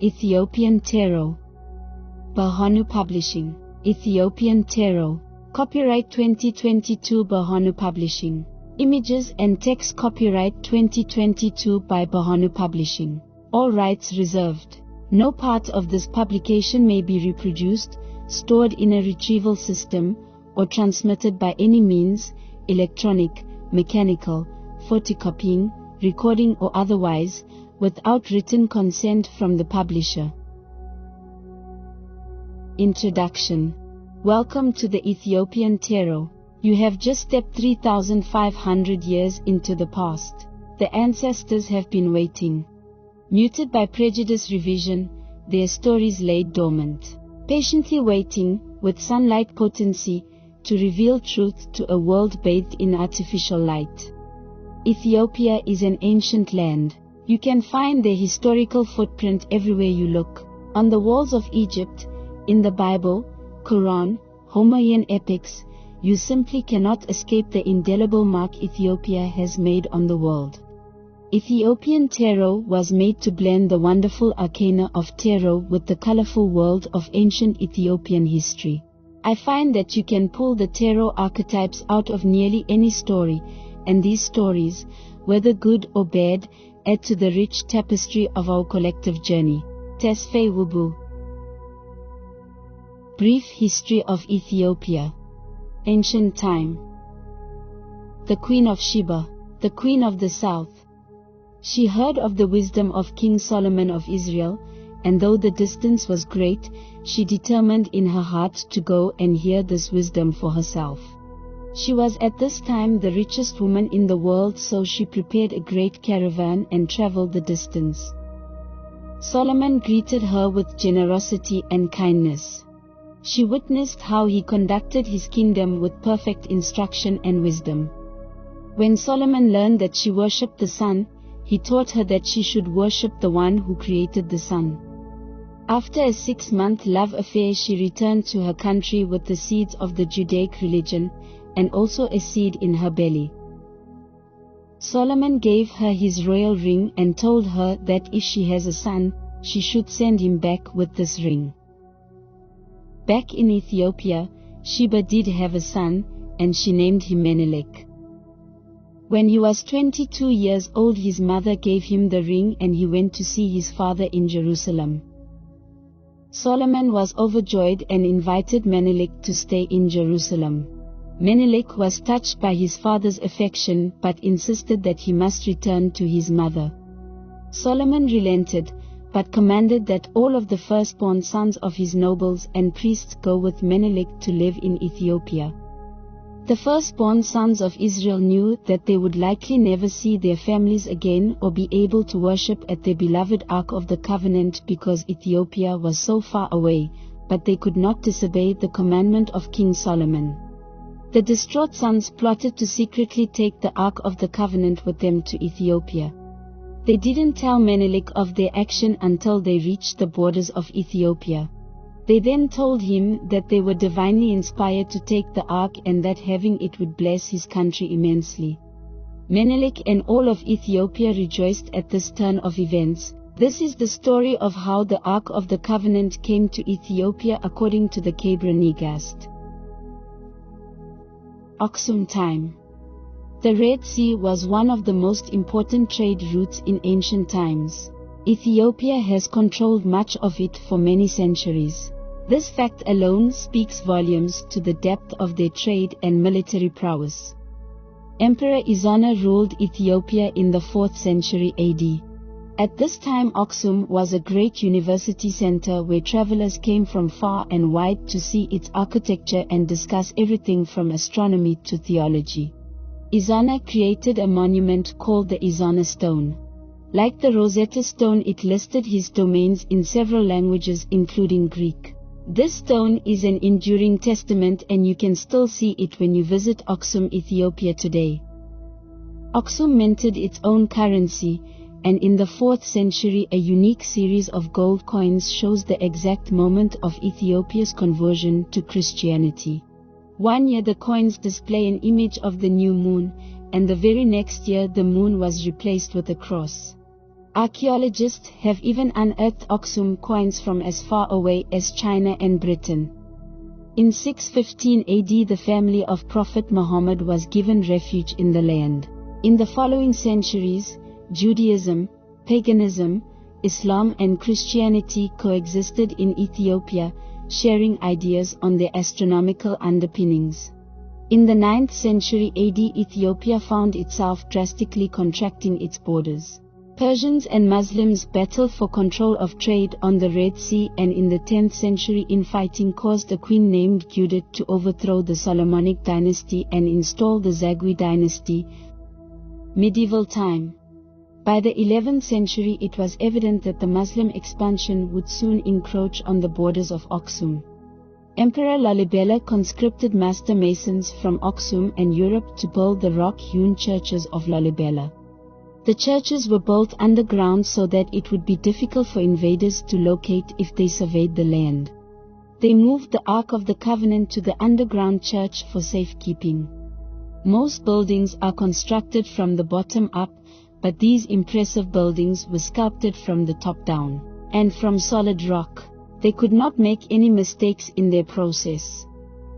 Ethiopian Tarot. Bahanu Publishing. Ethiopian Tarot. Copyright 2022 Bahanu Publishing. Images and text copyright 2022 by Bahanu Publishing. All rights reserved. No part of this publication may be reproduced, stored in a retrieval system, or transmitted by any means, electronic, mechanical, photocopying, recording or otherwise, without written consent from the publisher. Introduction. Welcome to the Ethiopian Tarot. You have just stepped 3,500 years into the past. The ancestors have been waiting. Muted by prejudice revision, their stories laid dormant. Patiently waiting, with sunlight potency, to reveal truth to a world bathed in artificial light. Ethiopia is an ancient land. You can find their historical footprint everywhere you look. On the walls of Egypt, in the Bible, Quran, Homerian epics, you simply cannot escape the indelible mark Ethiopia has made on the world. Ethiopian Tarot was made to blend the wonderful arcana of tarot with the colorful world of ancient Ethiopian history. I find that you can pull the tarot archetypes out of nearly any story, and these stories, whether good or bad, add to the rich tapestry of our collective journey. Tesfaye Wubu. Brief History of Ethiopia. Ancient time. The Queen of Sheba, the Queen of the South. She heard of the wisdom of King Solomon of Israel, and though the distance was great, she determined in her heart to go and hear this wisdom for herself. She was at this time the richest woman in the world, so she prepared a great caravan and traveled the distance. Solomon greeted her with generosity and kindness. She witnessed how he conducted his kingdom with perfect instruction and wisdom. When Solomon learned that she worshipped the sun, he taught her that she should worship the one who created the sun. After a 6-month love affair, she returned to her country with the seeds of the Judaic religion, and also a seed in her belly. Solomon gave her his royal ring and told her that if she has a son, she should send him back with this ring. Back in Ethiopia, Sheba did have a son, and she named him Menelik. When he was 22 years old, his mother gave him the ring and he went to see his father in Jerusalem. Solomon was overjoyed and invited Menelik to stay in Jerusalem. Menelik was touched by his father's affection but insisted that he must return to his mother. Solomon relented, but commanded that all of the firstborn sons of his nobles and priests go with Menelik to live in Ethiopia. The firstborn sons of Israel knew that they would likely never see their families again or be able to worship at their beloved Ark of the Covenant because Ethiopia was so far away, but they could not disobey the commandment of King Solomon. The distraught sons plotted to secretly take the Ark of the Covenant with them to Ethiopia. They didn't tell Menelik of their action until they reached the borders of Ethiopia. They then told him that they were divinely inspired to take the ark and that having it would bless his country immensely. Menelik and all of Ethiopia rejoiced at this turn of events. This is the story of how the Ark of the Covenant came to Ethiopia according to the Kebra Nagast. Aksum time. The Red Sea was one of the most important trade routes in ancient times. Ethiopia has controlled much of it for many centuries. This fact alone speaks volumes to the depth of their trade and military prowess. Emperor Izana ruled Ethiopia in the 4th century AD. At this time, Aksum was a great university center where travelers came from far and wide to see its architecture and discuss everything from astronomy to theology. Izana created a monument called the Izana Stone. Like the Rosetta Stone, it listed his domains in several languages including Greek. This stone is an enduring testament and you can still see it when you visit Aksum, Ethiopia today. Aksum minted its own currency, and in the 4th century a unique series of gold coins shows the exact moment of Ethiopia's conversion to Christianity. One year the coins display an image of the new moon, and the very next year the moon was replaced with a cross. Archaeologists have even unearthed Aksum coins from as far away as China and Britain. In 615 AD, the family of Prophet Muhammad was given refuge in the land. In the following centuries, Judaism, paganism, Islam and Christianity coexisted in Ethiopia, sharing ideas on their astronomical underpinnings. In the 9th century AD, Ethiopia found itself drastically contracting its borders. Persians and Muslims battled for control of trade on the Red Sea, and in the 10th century infighting caused a queen named Judith to overthrow the Solomonic dynasty and install the Zagwe dynasty. Medieval time. By the 11th century it was evident that the Muslim expansion would soon encroach on the borders of Aksum. Emperor Lalibela conscripted master masons from Aksum and Europe to build the rock-hewn churches of Lalibela. The churches were built underground so that it would be difficult for invaders to locate if they surveyed the land. They moved the Ark of the Covenant to the underground church for safekeeping. Most buildings are constructed from the bottom up, but these impressive buildings were sculpted from the top down, and from solid rock. They could not make any mistakes in their process.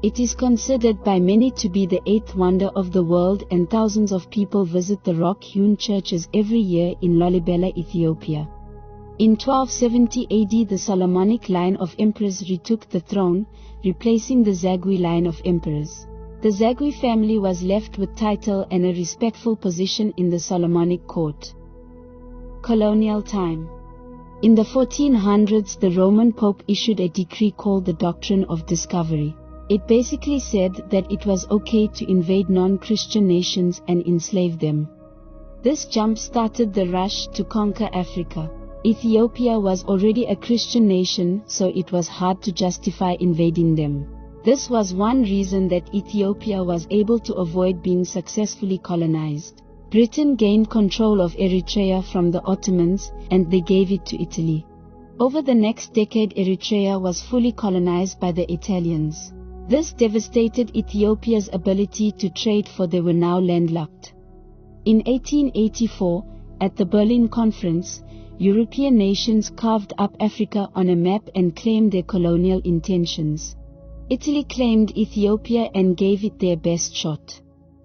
It is considered by many to be the 8th wonder of the world, and thousands of people visit the rock-hewn churches every year in Lalibela, Ethiopia. In 1270 AD, the Solomonic line of emperors retook the throne, replacing the Zagwe line of emperors. The Zagwe family was left with title and a respectful position in the Solomonic court. Colonial time. In the 1400s, the Roman Pope issued a decree called the Doctrine of Discovery. It basically said that it was okay to invade non-Christian nations and enslave them. This jump-started the rush to conquer Africa. Ethiopia was already a Christian nation, so it was hard to justify invading them. This was one reason that Ethiopia was able to avoid being successfully colonized. Britain gained control of Eritrea from the Ottomans, and they gave it to Italy. Over the next decade, Eritrea was fully colonized by the Italians. This devastated Ethiopia's ability to trade, for they were now landlocked. In 1884, at the Berlin Conference, European nations carved up Africa on a map and claimed their colonial intentions. Italy claimed Ethiopia and gave it their best shot.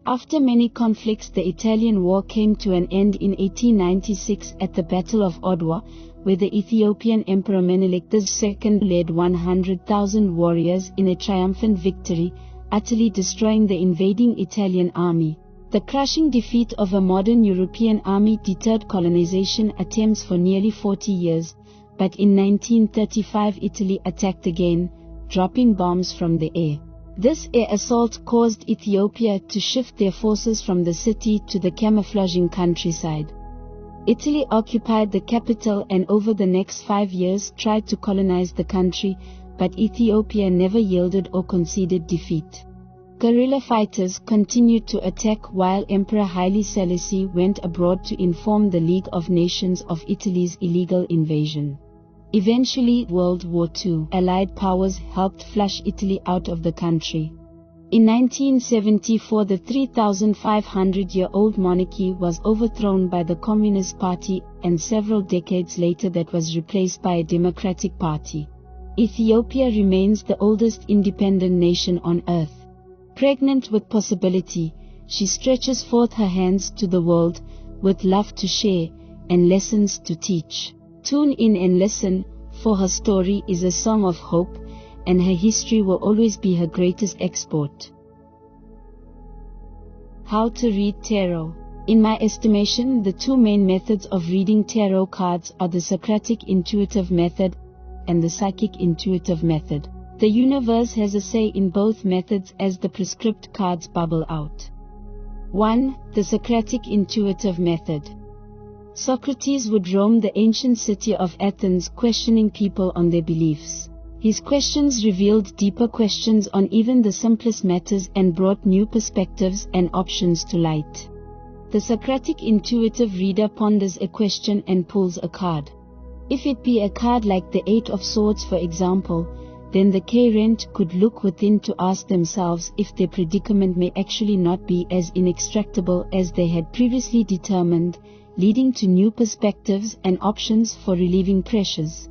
After many conflicts, the Italian War came to an end in 1896 at the Battle of Adwa, where the Ethiopian Emperor Menelik II led 100,000 warriors in a triumphant victory, utterly destroying the invading Italian army. The crushing defeat of a modern European army deterred colonization attempts for nearly 40 years, but in 1935 Italy attacked again, dropping bombs from the air. This air assault caused Ethiopia to shift their forces from the city to the camouflaging countryside. Italy occupied the capital and over the next 5 years tried to colonize the country, but Ethiopia never yielded or conceded defeat. Guerrilla fighters continued to attack while Emperor Haile Selassie went abroad to inform the League of Nations of Italy's illegal invasion. Eventually, World War II Allied powers helped flush Italy out of the country. In 1974, the 3,500-year-old monarchy was overthrown by the Communist Party, and several decades later that was replaced by a Democratic Party. Ethiopia remains the oldest independent nation on earth. Pregnant with possibility, she stretches forth her hands to the world, with love to share, and lessons to teach. Tune in and listen, for her story is a song of hope, and her history will always be her greatest export. How to read tarot. In my estimation, the two main methods of reading tarot cards are the Socratic intuitive method and the psychic intuitive method. The universe has a say in both methods as the prescribed cards bubble out. 1. The Socratic intuitive method. Socrates would roam the ancient city of Athens questioning people on their beliefs. His questions revealed deeper questions on even the simplest matters and brought new perspectives and options to light. The Socratic intuitive reader ponders a question and pulls a card. If it be a card like the Eight of Swords, for example, then the K-rent could look within to ask themselves if their predicament may actually not be as inextractable as they had previously determined, leading to new perspectives and options for relieving pressures.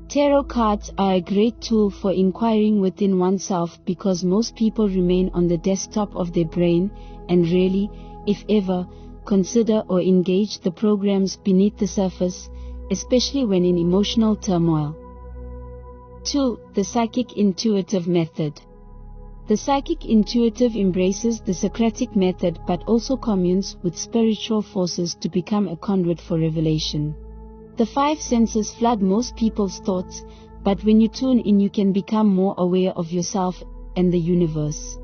Tarot cards are a great tool for inquiring within oneself because most people remain on the desktop of their brain and rarely, if ever, consider or engage the programs beneath the surface, especially when in emotional turmoil. 2. The Psychic Intuitive Method. The Psychic Intuitive embraces the Socratic method but also communes with spiritual forces to become a conduit for revelation. The five senses flood most people's thoughts, but when you tune in you can become more aware of yourself and the universe.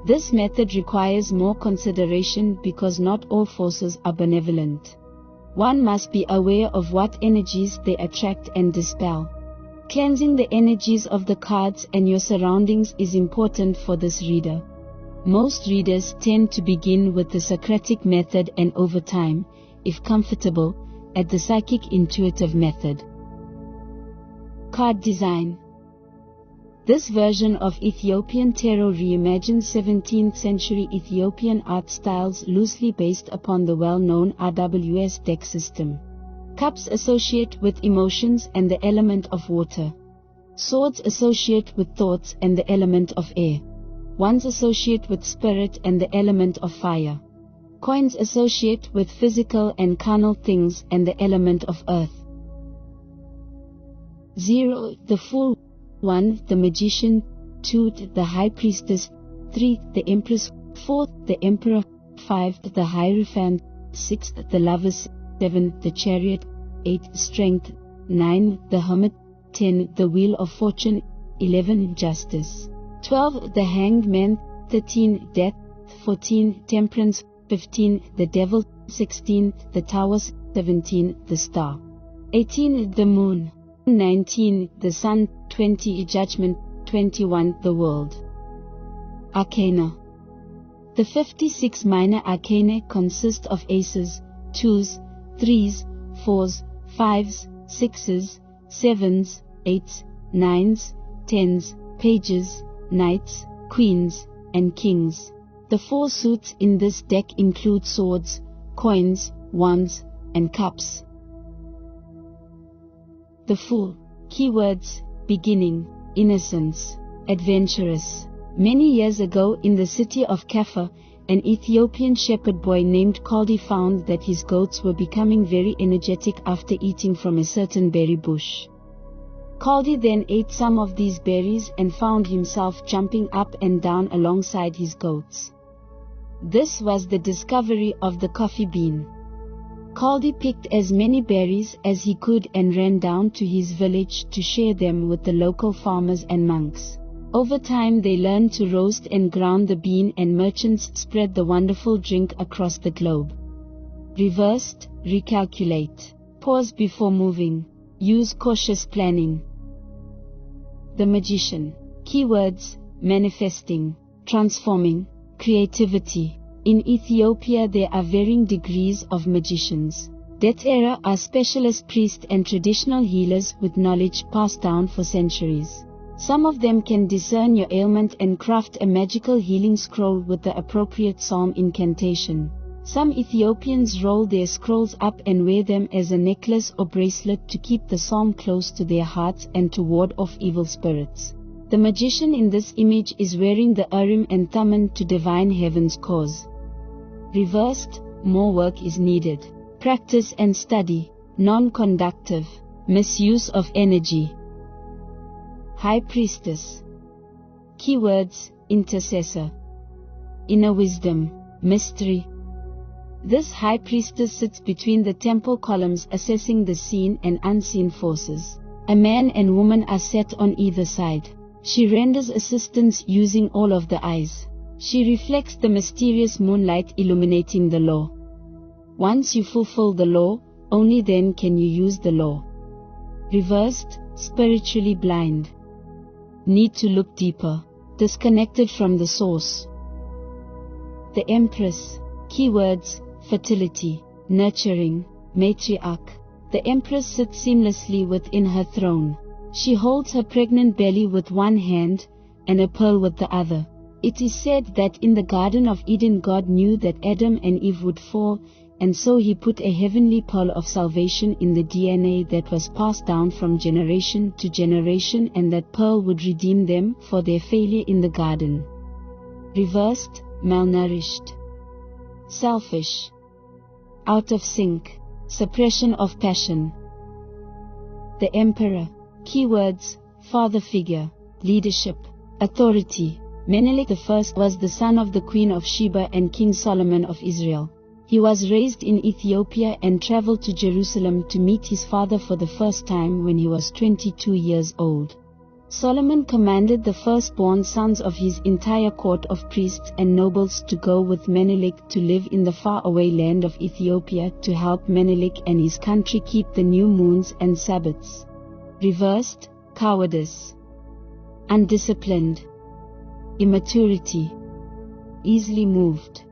This method requires more consideration because not all forces are benevolent. One must be aware of what energies they attract and dispel. Cleansing the energies of the cards and your surroundings is important for this reader. Most readers tend to begin with the Socratic method and over time, if comfortable, add the Psychic Intuitive method. Card design. This version of Ethiopian Tarot reimagines 17th century Ethiopian art styles loosely based upon the well-known RWS deck system. Cups associate with emotions and the element of water. Swords associate with thoughts and the element of air. Wands associate with spirit and the element of fire. Coins associate with physical and carnal things and the element of earth. 0. The Fool. 1. The Magician. 2. The High Priestess. 3. The Empress. 4. The Emperor. 5. The Hierophant. 6. The Lovers. 7. The Chariot. 8. Strength. 9. The Hermit. 10. The Wheel of Fortune. 11. Justice. 12. The Hanged Man. 13. Death. 14. Temperance. 15. The Devil. 16. The Tower. 17. The Star. 18. The Moon. 19. The Sun. 20. Judgment. 21. The World. Arcana. The 56 minor arcana consist of aces, twos, threes, fours, fives, sixes, sevens, eights, nines, tens, pages, knights, queens, and kings. The four suits in this deck include swords, coins, wands, and cups. The Fool. Keywords: beginning, innocence, adventurous. Many years ago in the city of Kaffa, an Ethiopian shepherd boy named Kaldi found that his goats were becoming very energetic after eating from a certain berry bush. Kaldi then ate some of these berries and found himself jumping up and down alongside his goats. This was the discovery of the coffee bean. Kaldi picked as many berries as he could and ran down to his village to share them with the local farmers and monks. Over time they learned to roast and ground the bean and merchants spread the wonderful drink across the globe. Reversed, recalculate. Pause before moving. Use cautious planning. The Magician. Keywords: manifesting, transforming, creativity. In Ethiopia there are varying degrees of magicians. Detera are specialist priests and traditional healers with knowledge passed down for centuries. Some of them can discern your ailment and craft a magical healing scroll with the appropriate psalm incantation. Some Ethiopians roll their scrolls up and wear them as a necklace or bracelet to keep the psalm close to their hearts and to ward off evil spirits. The magician in this image is wearing the Urim and Thummim to divine heaven's cause. Reversed, more work is needed. Practice and study. Non-conductive. Misuse of energy. High Priestess. Keywords: intercessor, inner wisdom, mystery. This high priestess sits between the temple columns assessing the seen and unseen forces. A man and woman are set on either side. She renders assistance using all of the eyes. She reflects the mysterious moonlight illuminating the law. Once you fulfill the law, only then can you use the law. Reversed, spiritually blind. Need to look deeper. Disconnected from the source. The Empress. Keywords: fertility, nurturing, matriarch. The Empress sits seamlessly within her throne. She holds her pregnant belly with one hand, and a pearl with the other. It is said that in the Garden of Eden God knew that Adam and Eve would fall, and so he put a heavenly pearl of salvation in the DNA that was passed down from generation to generation, and that pearl would redeem them for their failure in the garden. Reversed, malnourished, selfish, out of sync, suppression of passion. The Emperor. Keywords: father figure, leadership, authority. Menelik I was the son of the Queen of Sheba and King Solomon of Israel. He was raised in Ethiopia and traveled to Jerusalem to meet his father for the first time when he was 22 years old. Solomon commanded the firstborn sons of his entire court of priests and nobles to go with Menelik to live in the faraway land of Ethiopia to help Menelik and his country keep the new moons and Sabbaths. Reversed, cowardice, undisciplined, immaturity, easily moved.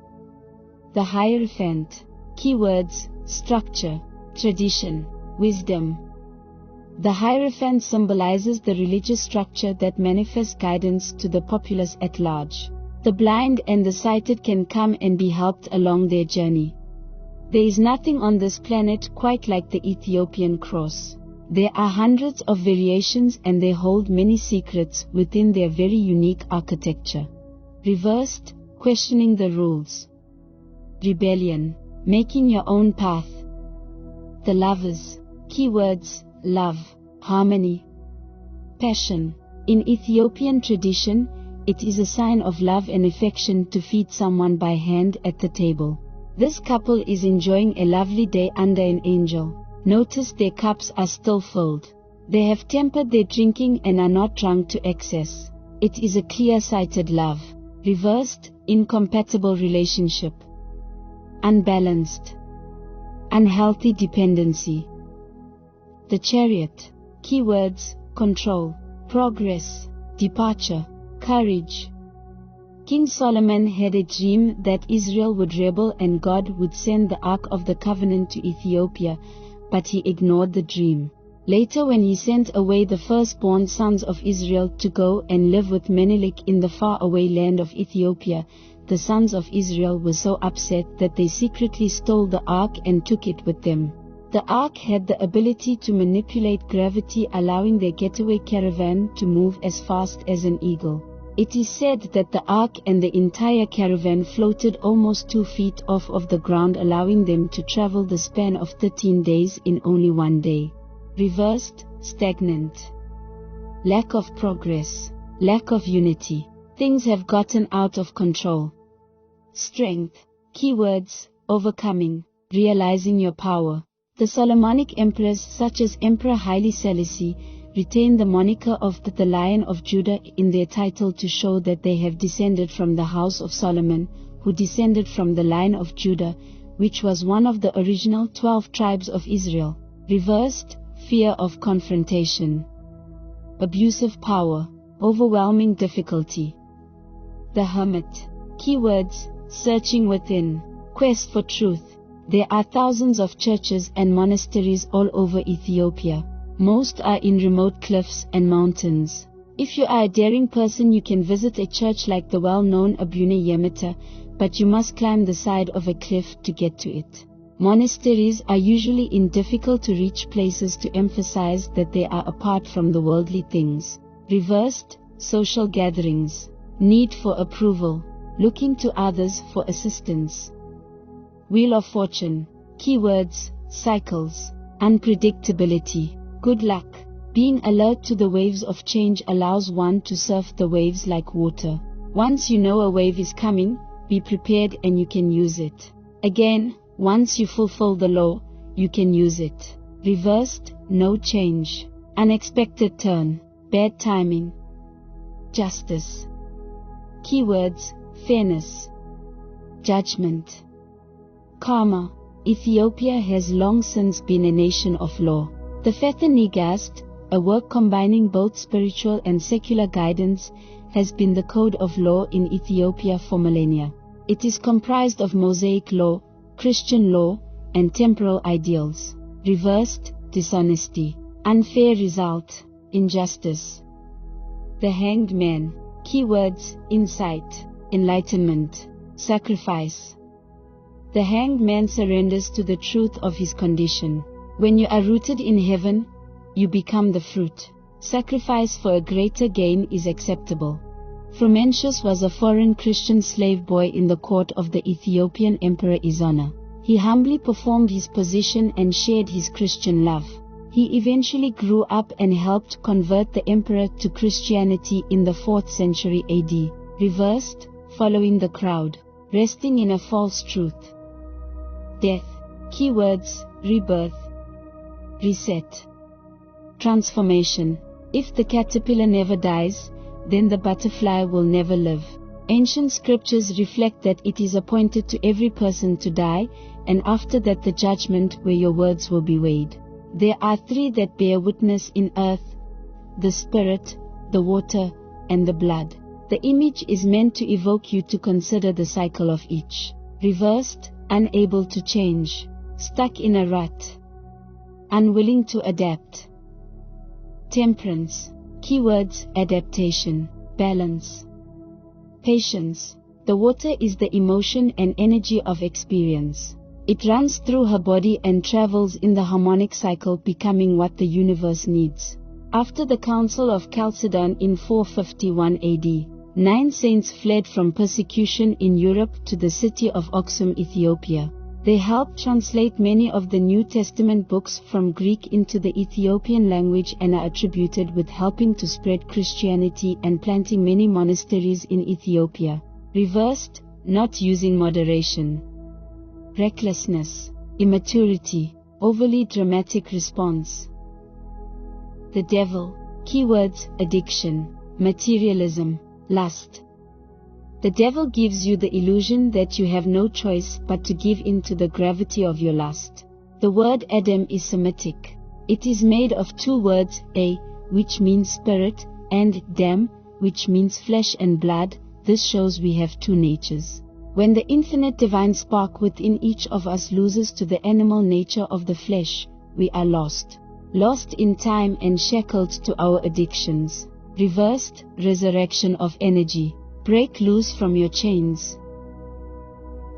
The Hierophant. Keywords: structure, tradition, wisdom. The Hierophant symbolizes the religious structure that manifests guidance to the populace at large. The blind and the sighted can come and be helped along their journey. There is nothing on this planet quite like the Ethiopian cross. There are hundreds of variations and they hold many secrets within their very unique architecture. Reversed, questioning the rules. Rebellion, making your own path. The Lovers. Keywords: love, harmony, passion. In Ethiopian tradition, it is a sign of love and affection to feed someone by hand at the table. This couple is enjoying a lovely day under an angel. Notice their cups are still filled. They have tempered their drinking and are not drunk to excess. It is a clear-sighted love. Reversed, incompatible relationship. Unbalanced, unhealthy dependency. The Chariot. Keywords: control, progress, departure, courage. King Solomon had a dream that Israel would rebel and God would send the Ark of the Covenant to Ethiopia, but he ignored the dream. Later, when he sent away the firstborn sons of Israel to go and live with Menelik in the faraway land of Ethiopia, the sons of Israel were so upset that they secretly stole the ark and took it with them. The ark had the ability to manipulate gravity, allowing their getaway caravan to move as fast as an eagle. It is said that the ark and the entire caravan floated almost 2 feet off of the ground, allowing them to travel the span of 13 days in only 1 day. Reversed, stagnant, lack of progress, lack of unity. Things have gotten out of control. Strength. Keywords: overcoming, realizing your power. The Solomonic emperors such as Emperor Haile Selassie retain the moniker of the Lion of Judah in their title to show that they have descended from the house of Solomon, who descended from the line of Judah, which was one of the original 12 tribes of Israel. Reversed, fear of confrontation, abusive power, overwhelming difficulty. The Hermit. Keywords: searching within, quest for truth. There are thousands of churches and monasteries all over Ethiopia. Most are in remote cliffs and mountains. If you are a daring person, you can visit a church like the well-known Abune Yemeta, but you must climb the side of a cliff to get to it. Monasteries are usually in difficult-to-reach places to emphasize that they are apart from the worldly things. Reversed, social gatherings, need for approval, looking to others for assistance. Wheel of Fortune. Keywords: cycles, unpredictability, good luck. Being alert to the waves of change allows one to surf the waves like water. Once you know a wave is coming, be prepared and you can use it. Again, once you fulfill the law, you can use it. Reversed, no change, unexpected turn, bad timing. Justice. Keywords: fairness, judgment, karma. Ethiopia has long since been a nation of law. The Fetha Negast, a work combining both spiritual and secular guidance, has been the code of law in Ethiopia for millennia. It is comprised of Mosaic law, Christian law, and temporal ideals. Reversed, dishonesty, unfair result, injustice. The Hanged Man. Keywords: insight, enlightenment, sacrifice. The Hanged Man surrenders to the truth of his condition. When you are rooted in heaven, you become the fruit. Sacrifice for a greater gain is acceptable. Frumentius was a foreign Christian slave boy in the court of the Ethiopian Emperor Izana. He humbly performed his position and shared his Christian love. He eventually grew up and helped convert the emperor to Christianity in the 4th century AD, reversed, following the crowd, resting in a false truth. Death. Keywords: rebirth, reset, transformation. If the caterpillar never dies, then the butterfly will never live. Ancient scriptures reflect that it is appointed to every person to die, and after that the judgment where your words will be weighed. There are 3 that bear witness in earth: the spirit, the water, and the blood. The image is meant to evoke you to consider the cycle of each. Reversed, unable to change, stuck in a rut, unwilling to adapt. Temperance. Keywords: adaptation, balance, patience. The water is the emotion and energy of experience. It runs through her body and travels in the harmonic cycle, becoming what the universe needs. After the Council of Chalcedon in 451 AD, 9 saints fled from persecution in Europe to the city of Aksum, Ethiopia. They helped translate many of the New Testament books from Greek into the Ethiopian language and are attributed with helping to spread Christianity and planting many monasteries in Ethiopia. Reversed, not using moderation. Recklessness, immaturity, overly dramatic response. The devil. Keywords: addiction, materialism, lust. The devil gives you the illusion that you have no choice but to give in to the gravity of your lust. The word Adam is Semitic. It is made of 2 words, a, which means spirit, and dam, which means flesh and blood. This shows we have 2 natures. When the infinite divine spark within each of us loses to the animal nature of the flesh, we are lost. Lost in time and shackled to our addictions. Reversed, resurrection of energy. Break loose from your chains.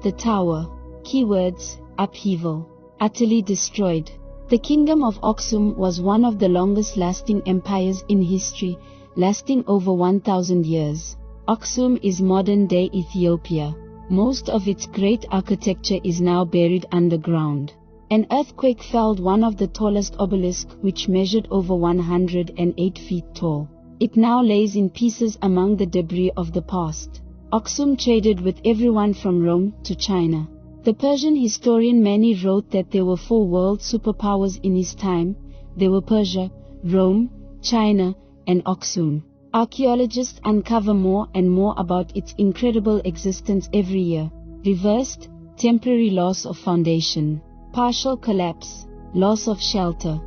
The Tower. Keywords: upheaval, utterly destroyed. The kingdom of Aksum was one of the longest lasting empires in history, lasting over 1,000 years. Aksum is modern-day Ethiopia. Most of its great architecture is now buried underground. An earthquake felled one of the tallest obelisks, which measured over 108 feet tall. It now lays in pieces among the debris of the past. Aksum traded with everyone from Rome to China. The Persian historian Mani wrote that there were 4 world superpowers in his time. They were Persia, Rome, China, and Aksum. Archaeologists uncover more and more about its incredible existence every year. Reversed, temporary loss of foundation, partial collapse, loss of shelter.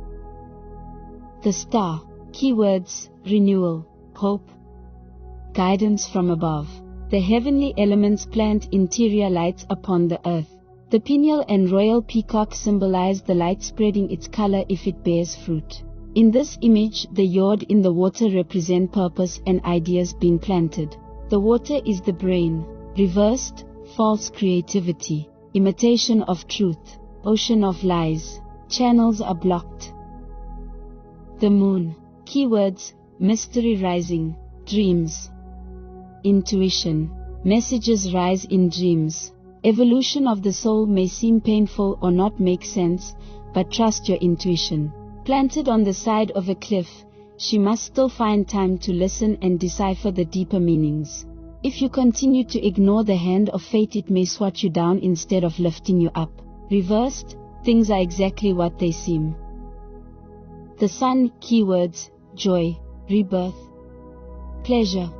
The Star. Keywords: renewal, hope, guidance from above. The heavenly elements plant interior lights upon the earth. The pineal and royal peacock symbolize the light spreading its color if it bears fruit. In this image, the yod in the water represent purpose and ideas being planted. The water is the brain. Reversed, false creativity, imitation of truth, ocean of lies. Channels are blocked. The Moon. Keywords: mystery rising, dreams, intuition. Messages rise in dreams. Evolution of the soul may seem painful or not make sense, but trust your intuition. Planted on the side of a cliff, she must still find time to listen and decipher the deeper meanings. If you continue to ignore the hand of fate, it may swat you down instead of lifting you up. Reversed, things are exactly what they seem. The Sun. Keywords: joy, rebirth, pleasure.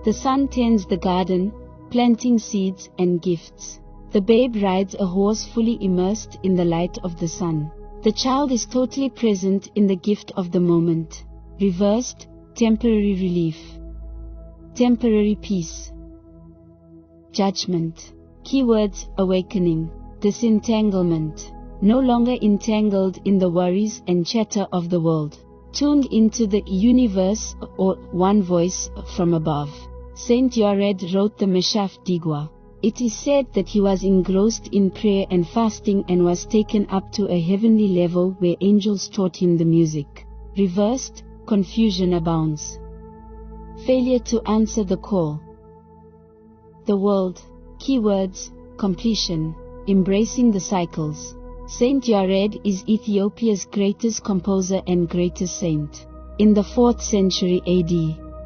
The sun tends the garden, planting seeds and gifts. The babe rides a horse fully immersed in the light of the sun. The child is totally present in the gift of the moment. Reversed, temporary relief, temporary peace. Judgment. Keywords: awakening, disentanglement. No longer entangled in the worries and chatter of the world. tuned into the universe or one voice from above. Saint Yared wrote the Meshaf Digwa. It is said that he was engrossed in prayer and fasting and was taken up to a heavenly level where angels taught him the music. Reversed, confusion abounds. Failure to answer the call. The world. Keywords: completion, embracing the cycles. Saint Yared is Ethiopia's greatest composer and greatest saint. In the 4th century AD,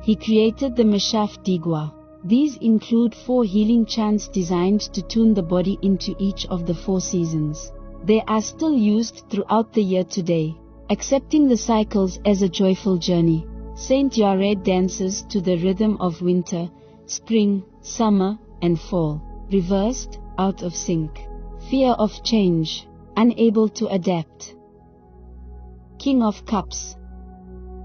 he created the Meshaf Digwa. These include 4 healing chants designed to tune the body into each of the 4 seasons. They are still used throughout the year today. Accepting the cycles as a joyful journey. Saint Yared dances to the rhythm of winter, spring, summer, and fall. Reversed, out of sync. Fear of change. Unable to adapt. King of Cups.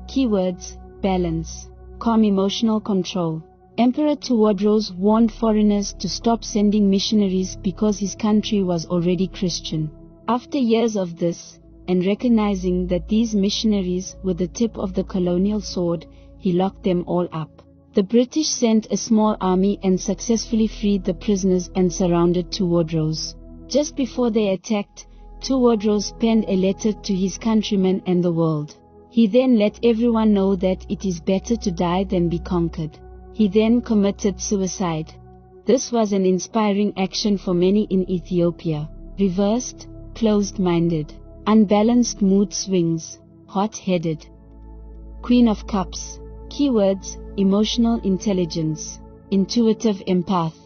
Keywords: balance, calm, emotional control. Emperor Tewodros warned foreigners to stop sending missionaries because his country was already Christian. After years of this, and recognizing that these missionaries were the tip of the colonial sword, he locked them all up. The British sent a small army and successfully freed the prisoners and surrounded Tewodros. Just before they attacked, Tewodros penned a letter to his countrymen and the world. He then let everyone know that it is better to die than be conquered. He then committed suicide. This was an inspiring action for many in Ethiopia. Reversed, closed-minded, unbalanced mood swings, hot-headed. Queen of Cups. Keywords: emotional intelligence, intuitive empath.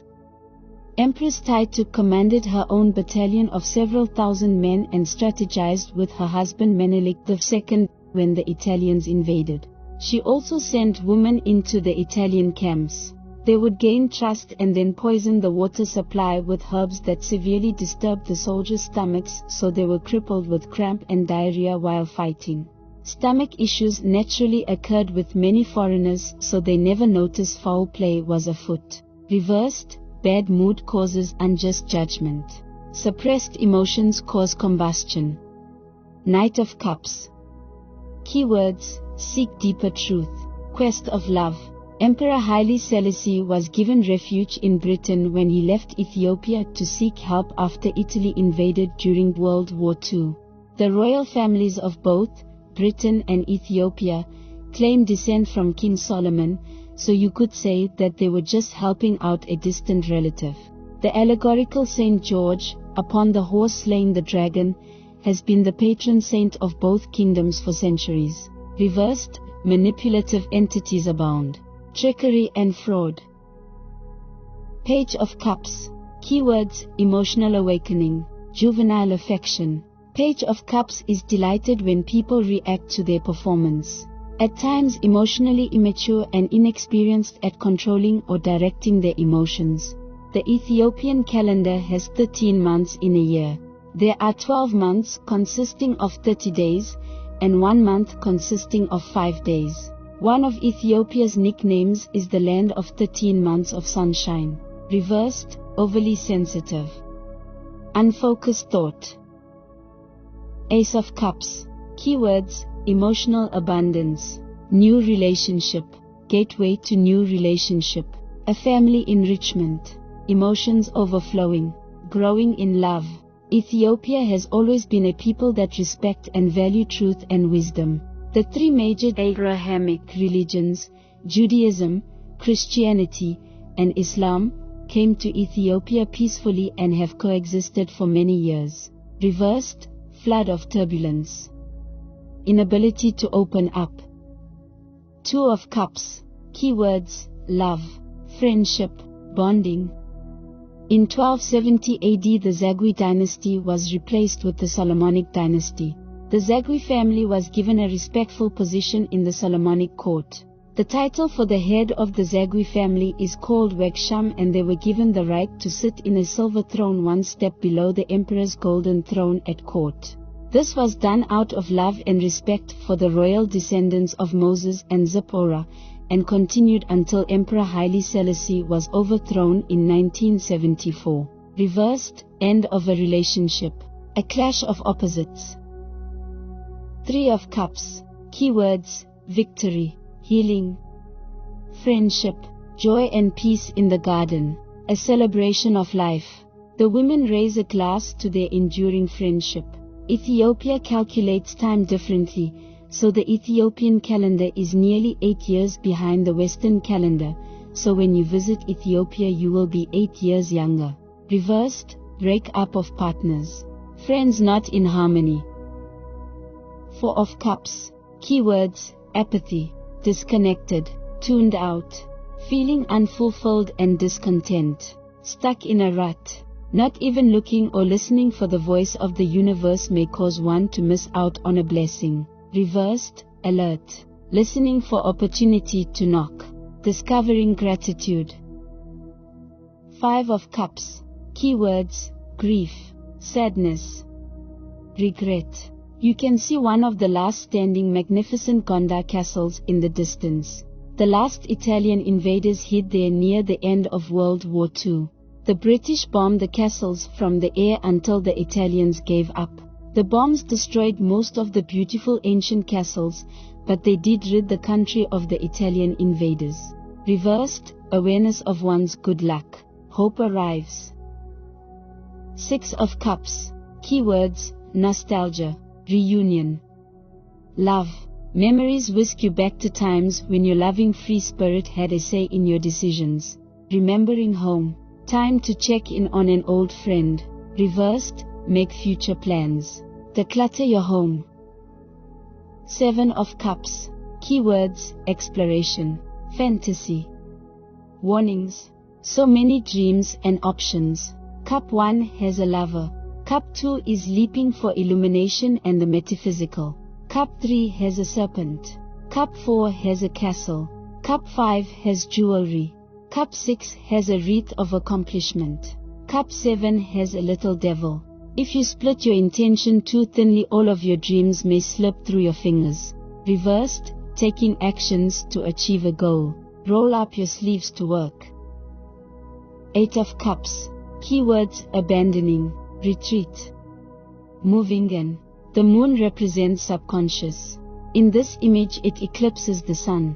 Empress Taituk commanded her own battalion of several thousand men and strategized with her husband Menelik II when the Italians invaded. She also sent women into the Italian camps. They would gain trust and then poison the water supply with herbs that severely disturbed the soldiers' stomachs, so they were crippled with cramp and diarrhea while fighting. Stomach issues naturally occurred with many foreigners, so they never noticed foul play was afoot. Reversed, bad mood causes unjust judgment. Suppressed emotions cause combustion. Knight of Cups. Keywords: seek deeper truth, quest of love. Emperor Haile Selassie was given refuge in Britain when he left Ethiopia to seek help after Italy invaded during World War II. The royal families of both Britain and Ethiopia claim descent from King Solomon, so you could say that they were just helping out a distant relative. The allegorical Saint George, upon the horse slaying the dragon, has been the patron saint of both kingdoms for centuries. Reversed, manipulative entities abound. Trickery and fraud. Page of Cups. Keywords: emotional awakening, juvenile affection. Page of Cups is delighted when people react to their performance. At times emotionally immature and inexperienced at controlling or directing their emotions. The Ethiopian calendar has 13 months in a year. There are 12 months consisting of 30 days, and 1 month consisting of 5 days. One of Ethiopia's nicknames is the land of 13 months of sunshine. Reversed, overly sensitive. Unfocused thought. Ace of Cups. Keywords: emotional abundance, new relationship, gateway to new relationship, a family enrichment, emotions overflowing, growing in love. Ethiopia has always been a people that respect and value truth and wisdom. The 3 major Abrahamic religions, Judaism, Christianity, and Islam, came to Ethiopia peacefully and have coexisted for many years. Reversed, flood of turbulence. Inability to open up. 2 of Cups. Keywords: love, friendship, bonding. In 1270 AD the Zagwe dynasty was replaced with the Solomonic dynasty. The Zagwe family was given a respectful position in the Solomonic court. The title for the head of the Zagwe family is called Wegsham, and they were given the right to sit in a silver throne 1 step below the emperor's golden throne at court. This was done out of love and respect for the royal descendants of Moses and Zipporah, and continued until Emperor Haile Selassie was overthrown in 1974. Reversed, end of a relationship, a clash of opposites. 3 of Cups. Keywords: victory, healing, friendship, joy and peace in the garden, a celebration of life. The women raise a glass to their enduring friendship. Ethiopia calculates time differently, so the Ethiopian calendar is nearly 8 years behind the Western calendar, so when you visit Ethiopia you will be 8 years younger. Reversed: break up of partners, friends not in harmony. 4 of Cups. Keywords: apathy, disconnected, tuned out, feeling unfulfilled and discontent, stuck in a rut. Not even looking or listening for the voice of the universe may cause one to miss out on a blessing. Reversed: alert, listening for opportunity to knock, discovering gratitude. 5 of Cups. Keywords: grief, sadness, regret. You can see one of the last standing magnificent Gondar castles in the distance. The last Italian invaders hid there near the end of World War II. The British bombed the castles from the air until the Italians gave up. The bombs destroyed most of the beautiful ancient castles, but they did rid the country of the Italian invaders. Reversed: awareness of one's good luck, hope arrives. 6 of Cups. Keywords: nostalgia, reunion, love. Memories whisk you back to times when your loving free spirit had a say in your decisions. Remembering home, time to check in on an old friend. Reversed: make future plans, declutter your home. 7 of Cups. Keywords: exploration, fantasy, warnings. So many dreams and options. Cup 1 has a lover. Cup 2 is leaping for illumination and the metaphysical. Cup 3 has a serpent. Cup 4 has a castle. Cup 5 has jewelry. Cup 6 has a wreath of accomplishment. Cup 7 has a little devil. If you split your intention too thinly, all of your dreams may slip through your fingers. Reversed: taking actions to achieve a goal. Roll up your sleeves to work. 8 of Cups. Keywords: abandoning, retreat, moving in. The moon represents subconscious. In this image it eclipses the sun.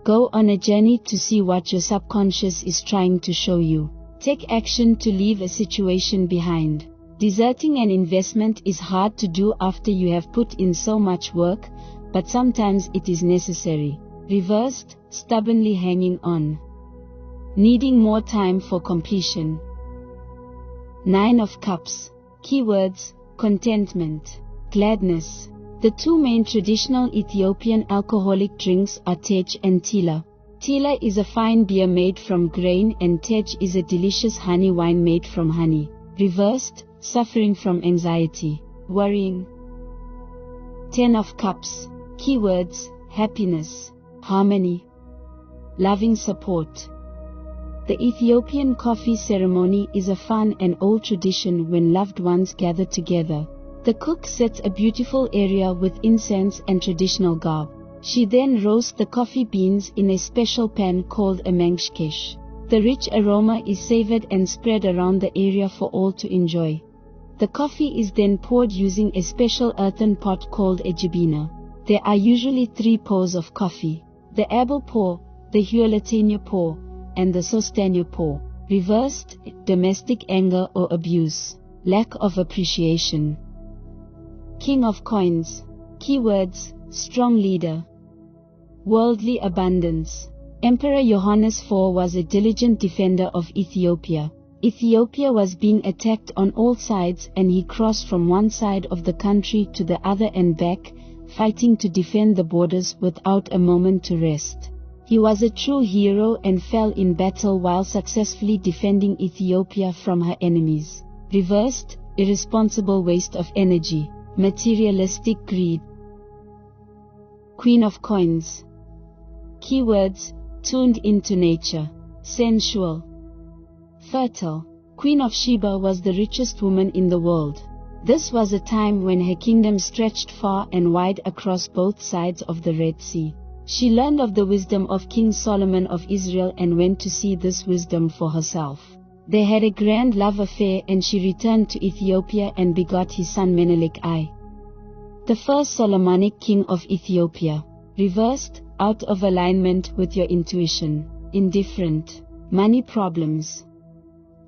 Go on a journey to see what your subconscious is trying to show you. Take action to leave a situation behind. Deserting an investment is hard to do after you have put in so much work, but sometimes it is necessary. Reversed: stubbornly hanging on, needing more time for completion. 9 of Cups. Keywords: contentment, gladness. The two main traditional Ethiopian alcoholic drinks are tej and tila. Tila is a fine beer made from grain and tej is a delicious honey wine made from honey. Reversed: suffering from anxiety, worrying. 10 of Cups. Keywords: happiness, harmony, loving support. The Ethiopian coffee ceremony is a fun and old tradition when loved ones gather together. The cook sets a beautiful area with incense and traditional garb. She then roasts the coffee beans in a special pan called a mangshkesh. The rich aroma is savored and spread around the area for all to enjoy. The coffee is then poured using a special earthen pot called a jibina. There are usually 3 pours of coffee: the Abel pour, the Huelatania pour, and the Sostania pour. Reversed: domestic anger or abuse, lack of appreciation. King of Coins. Keywords: strong leader, worldly abundance. Emperor Johannes IV was a diligent defender of Ethiopia. Ethiopia was being attacked on all sides and he crossed from one side of the country to the other and back, fighting to defend the borders without a moment to rest. He was a true hero and fell in battle while successfully defending Ethiopia from her enemies. Reversed: irresponsible waste of energy, materialistic greed. Queen of Coins. Keywords: tuned into nature, sensual, fertile. Queen of Sheba was the richest woman in the world. This was a time when her kingdom stretched far and wide across both sides of the Red Sea. She learned of the wisdom of King Solomon of Israel and went to see this wisdom for herself. They had a grand love affair and she returned to Ethiopia and begot his son Menelik I. The first Solomonic king of Ethiopia. Reversed, out of alignment with your intuition. Indifferent. Money problems.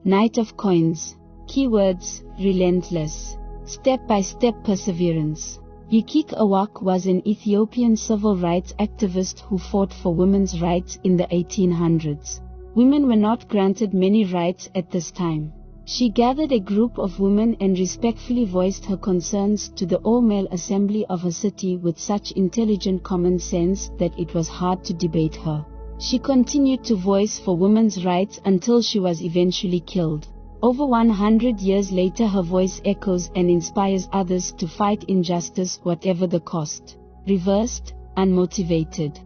Knight of Coins. Keywords, relentless. Step-by-step perseverance. Yekik Awak was an Ethiopian civil rights activist who fought for women's rights in the 1800s. Women were not granted many rights at this time. She gathered a group of women and respectfully voiced her concerns to the all-male assembly of her city with such intelligent common sense that it was hard to debate her. She continued to voice for women's rights until she was eventually killed. Over 100 years later, her voice echoes and inspires others to fight injustice whatever the cost. Reversed, unmotivated.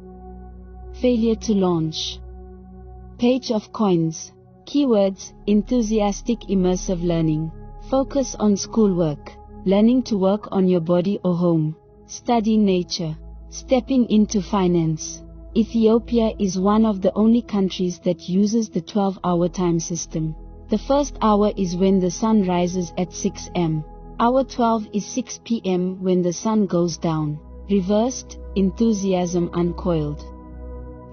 Failure to launch. Page of Coins. Keywords, enthusiastic immersive learning. Focus on schoolwork. Learning to work on your body or home. Studying nature. Stepping into finance. Ethiopia is one of the only countries that uses the 12-hour time system. The first hour is when the sun rises at 6 am. Hour 12 is 6 p.m. when the sun goes down. Reversed, enthusiasm uncoiled.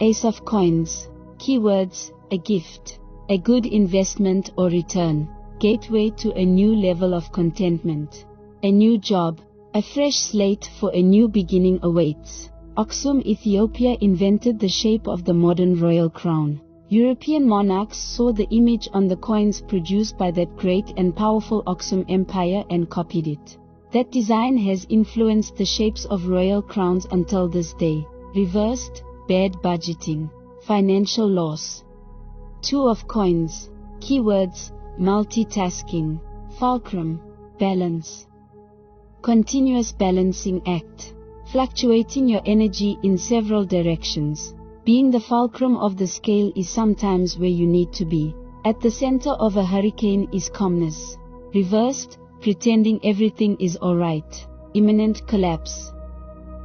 Ace of Coins. Keywords, a gift. A good investment or return. Gateway to a new level of contentment. A new job. A fresh slate for a new beginning awaits. Aksum, Ethiopia invented the shape of the modern royal crown. European monarchs saw the image on the coins produced by that great and powerful Aksum Empire and copied it. That design has influenced the shapes of royal crowns until this day. Reversed, bad budgeting. Financial loss. Two of Coins. Keywords, multitasking. Fulcrum, balance. Continuous balancing act. Fluctuating your energy in several directions. Being the fulcrum of the scale is sometimes where you need to be. At the center of a hurricane is calmness. Reversed, pretending everything is alright. Imminent collapse.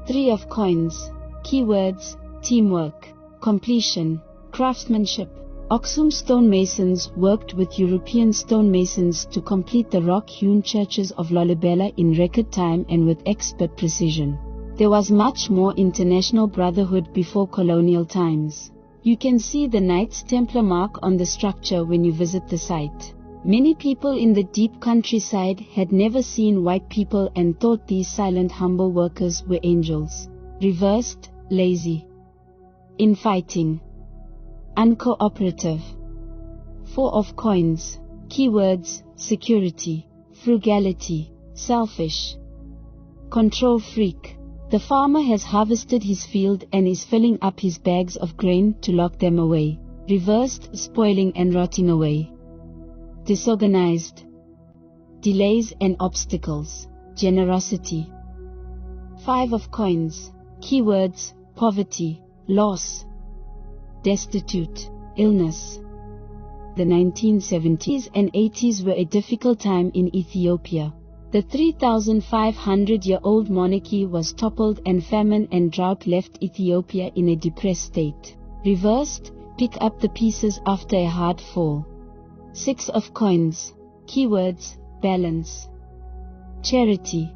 Three of Coins. Keywords, teamwork. Completion, craftsmanship. Aksum stonemasons worked with European stonemasons to complete the rock-hewn churches of Lalibela in record time and with expert precision. There was much more international brotherhood before colonial times. You can see the Knights Templar mark on the structure when you visit the site. Many people in the deep countryside had never seen white people and thought these silent, humble workers were angels. Reversed, lazy. Infighting. Uncooperative. Four of Coins. Keywords, security. Frugality. Selfish. Control freak. The farmer has harvested his field and is filling up his bags of grain to lock them away. Reversed, spoiling and rotting away. Disorganized. Delays and obstacles. Generosity. Five of Coins. Keywords, poverty, loss. Destitute, illness. The 1970s and 80s were a difficult time in Ethiopia. The 3,500-year-old monarchy was toppled and famine and drought left Ethiopia in a depressed state. Reversed, pick up the pieces after a hard fall. Six of Coins. Keywords, balance. Charity.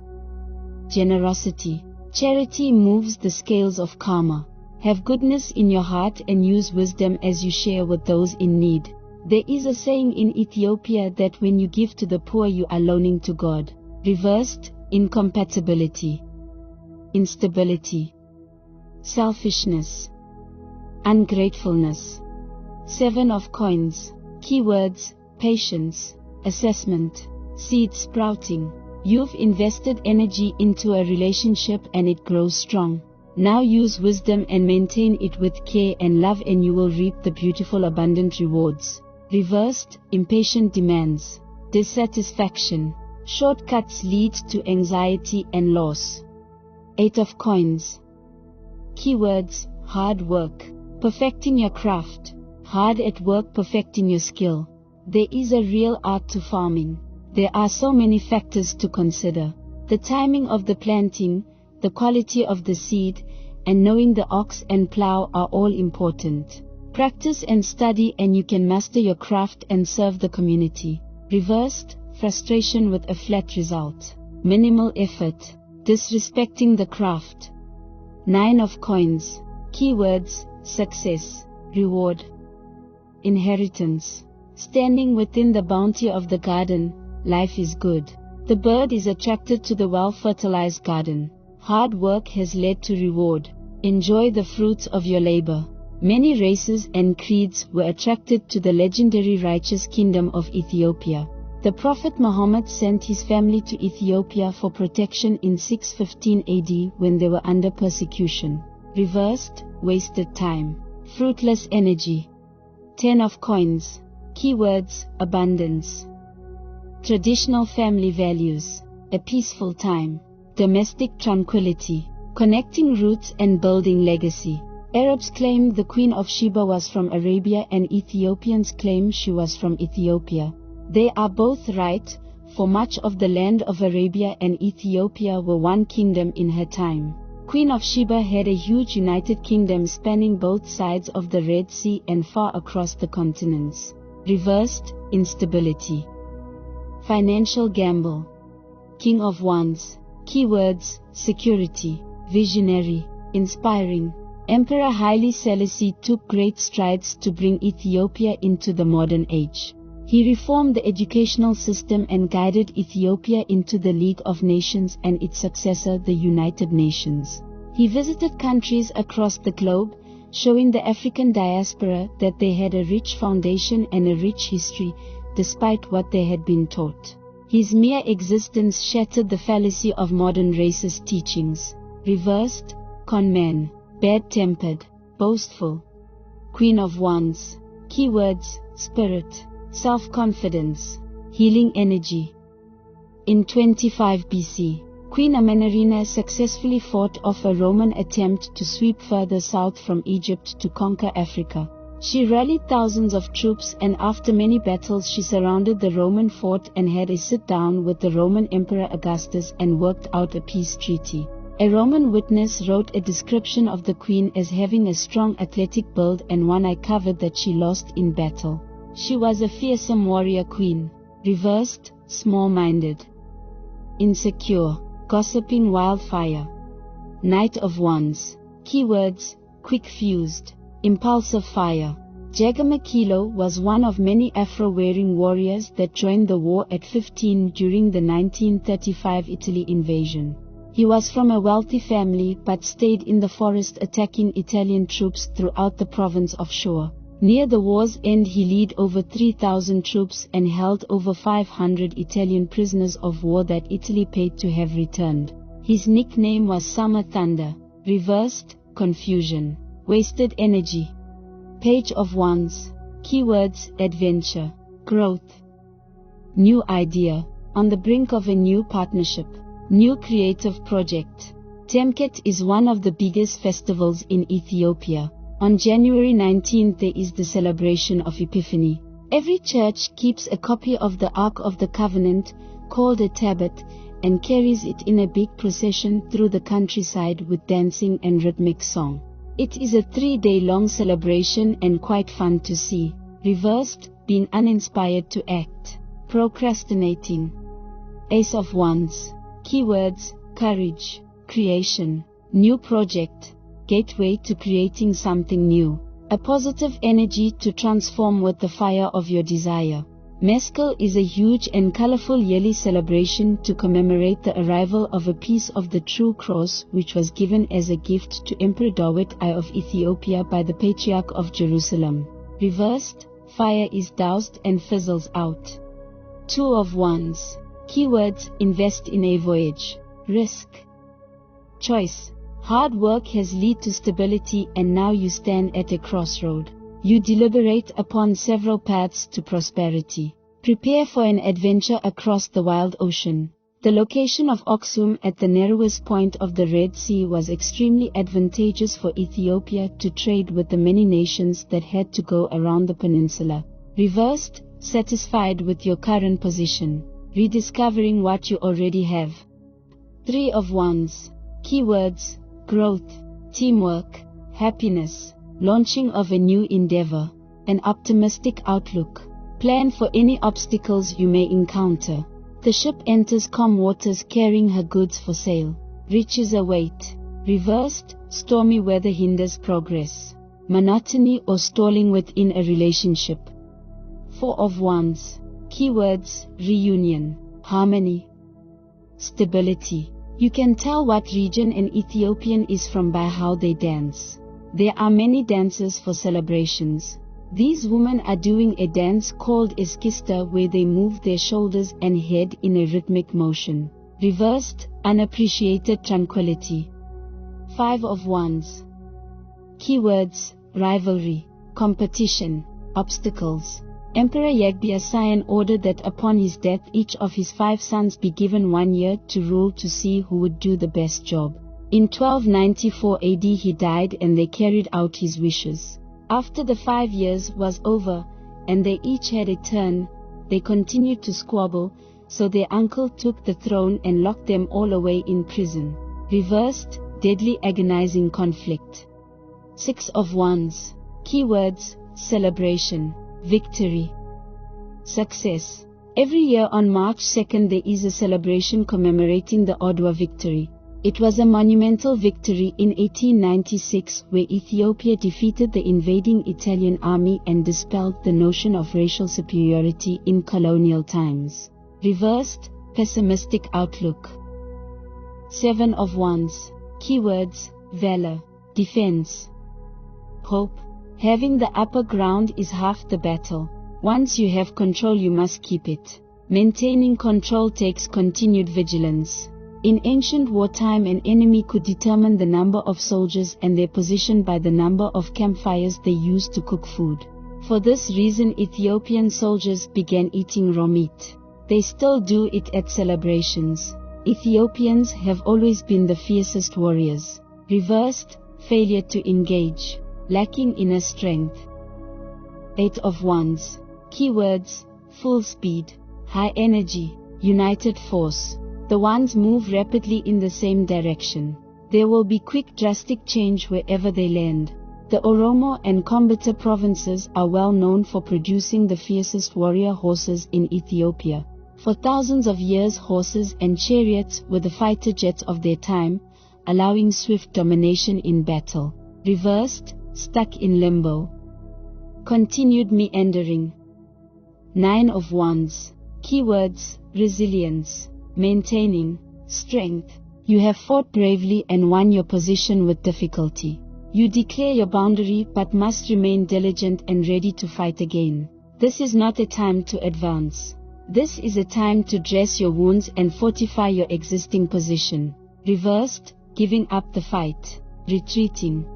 Generosity. Charity moves the scales of karma. Have goodness in your heart and use wisdom as you share with those in need. There is a saying in Ethiopia that when you give to the poor you are loaning to God. Reversed, incompatibility. Instability. Selfishness. Ungratefulness. Seven of Coins. Keywords, patience, assessment, seed sprouting. You've invested energy into a relationship and it grows strong. Now use wisdom and maintain it with care and love and you will reap the beautiful abundant rewards. Reversed, impatient demands. Dissatisfaction. Shortcuts lead to anxiety and loss. Eight of Coins. Keywords, hard work. Perfecting your craft. Hard at work perfecting your skill. There is a real art to farming. There are so many factors to consider. The timing of the planting, the quality of the seed, and knowing the ox and plow are all important. Practice and study and you can master your craft and serve the community. Reversed, frustration with a flat result. Minimal effort. disrespecting the craft. 9 of Coins. Keywords: success, reward, inheritance. Standing within the bounty of the garden, life is good. The bird is attracted to the well-fertilized garden. Hard work has led to reward. Enjoy the fruits of your labor. Many races and creeds were attracted to the legendary righteous kingdom of Ethiopia. The Prophet Muhammad sent his family to Ethiopia for protection in 615 AD when they were under persecution. Reversed: wasted time, fruitless energy. 10 of Coins. Keywords: abundance, traditional family values, a peaceful time, domestic tranquility, connecting roots and building legacy. Arabs claim the Queen of Sheba was from Arabia and Ethiopians claim she was from Ethiopia. They are both right, for much of the land of Arabia and Ethiopia were one kingdom in her time. Queen of Sheba had a huge united kingdom spanning both sides of the Red Sea and far across the continents. Reversed: instability, financial gamble. King of Wands. Keywords: security, visionary, inspiring. Emperor Haile Selassie took great strides to bring Ethiopia into the modern age. He reformed the educational system and guided Ethiopia into the League of Nations and its successor, the United Nations. He visited countries across the globe, showing the African diaspora that they had a rich foundation and a rich history, despite what they had been taught. His mere existence shattered the fallacy of modern racist teachings. Reversed: con man, bad-tempered, boastful. Queen of Wands. Keywords: spirit, self-confidence, healing energy. In 25 BC, Queen Amenarina successfully fought off a Roman attempt to sweep further south from Egypt to conquer Africa. She rallied thousands of troops and after many battles she surrounded the Roman fort and had a sit-down with the Roman Emperor Augustus and worked out a peace treaty. A Roman witness wrote a description of the queen as having a strong athletic build and one eye covered that she lost in battle. She was a fearsome warrior queen. Reversed: small-minded, insecure, gossiping wildfire. Knight of Wands. Keywords: quick-fused, impulsive fire. Jagamakilo was one of many Afro-wearing warriors that joined the war at 15 during the 1935 Italy invasion. He was from a wealthy family but stayed in the forest attacking Italian troops throughout the province of Shoa. Near the war's end he led over 3,000 troops and held over 500 Italian prisoners of war that Italy paid to have returned. His nickname was Summer Thunder. Reversed: confusion, wasted energy. Page of Wands. Keywords: adventure, growth, new idea, on the brink of a new partnership, new creative project. Temket is one of the biggest festivals in Ethiopia. On January 19th there is the celebration of Epiphany. Every church keeps a copy of the Ark of the Covenant, called a tablet, and carries it in a big procession through the countryside with dancing and rhythmic song. It is a 3-day-long celebration and quite fun to see. Reversed: being uninspired to act, procrastinating. Ace of Wands. Keywords: courage, creation, new project, gateway to creating something new, a positive energy to transform with the fire of your desire. Mescal is a huge and colorful yearly celebration to commemorate the arrival of a piece of the true cross which was given as a gift to Emperor Dawit I of Ethiopia by the Patriarch of Jerusalem. Reversed: fire is doused and fizzles out. 2 of Wands. Keywords: invest in a voyage, risk, choice. Hard work has led to stability and now you stand at a crossroad. You deliberate upon several paths to prosperity. Prepare for an adventure across the wild ocean. The location of Aksum at the narrowest point of the Red Sea was extremely advantageous for Ethiopia to trade with the many nations that had to go around the peninsula. Reversed: satisfied with your current position, rediscovering what you already have. 3 of Wands. Keywords: growth, teamwork, happiness, launching of a new endeavor, an optimistic outlook. Plan for any obstacles you may encounter. The ship enters calm waters carrying her goods for sale. riches await. Reversed, stormy weather hinders progress. Monotony or stalling within a relationship. 4 of Wands. Keywords: reunion, harmony, stability. You can tell what region an Ethiopian is from by how they dance. There are many dances for celebrations. These women are doing a dance called eskista, where they move their shoulders and head in a rhythmic motion. Reversed, unappreciated tranquility. 5 of Wands. Keywords: rivalry, competition, obstacles. Emperor Yagbiasyan ordered that upon his death each of his 5 sons be given 1 year to rule to see who would do the best job. In 1294 AD he died and they carried out his wishes. After the 5 years was over, and they each had a turn, they continued to squabble, so their uncle took the throne and locked them all away in prison. Reversed, deadly agonizing conflict. 6 of Wands. Keywords: celebration, victory, success. Every year on March 2nd there is a celebration commemorating the Ottawa victory. It was a monumental victory in 1896 where Ethiopia defeated the invading Italian army and dispelled the notion of racial superiority in colonial times. Reversed, pessimistic outlook. 7 of Wands. Keywords: valor, defense, hope. Having the upper ground is half the battle. Once you have control you must keep it. Maintaining control takes continued vigilance. In ancient wartime an enemy could determine the number of soldiers and their position by the number of campfires they used to cook food. For this reason Ethiopian soldiers began eating raw meat. They still do it at celebrations. Ethiopians have always been the fiercest warriors. Reversed, failure to engage, lacking inner strength. 8 of Wands. Keywords: full speed, high energy, united force. The Wands move rapidly in the same direction. There will be quick drastic change wherever they land. The Oromo and Kombita provinces are well known for producing the fiercest warrior horses in Ethiopia. For thousands of years horses and chariots were the fighter jets of their time, allowing swift domination in battle. Reversed, stuck in limbo, continued meandering. 9 of Wands. Keywords: resilience, maintaining, strength. You have fought bravely and won your position with difficulty. You declare your boundary but must remain diligent and ready to fight again. This is not a time to advance. This is a time to dress your wounds and fortify your existing position. Reversed, giving up the fight, retreating.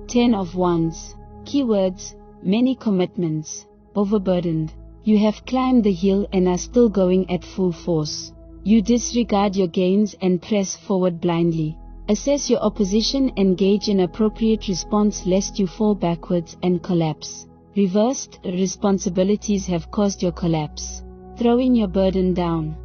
10 of Wands. Keywords: many commitments, overburdened. You have climbed the hill and are still going at full force. You disregard your gains and press forward blindly. Assess your opposition and gauge an appropriate response lest you fall backwards and collapse. Reversed, responsibilities have caused your collapse, throwing your burden down.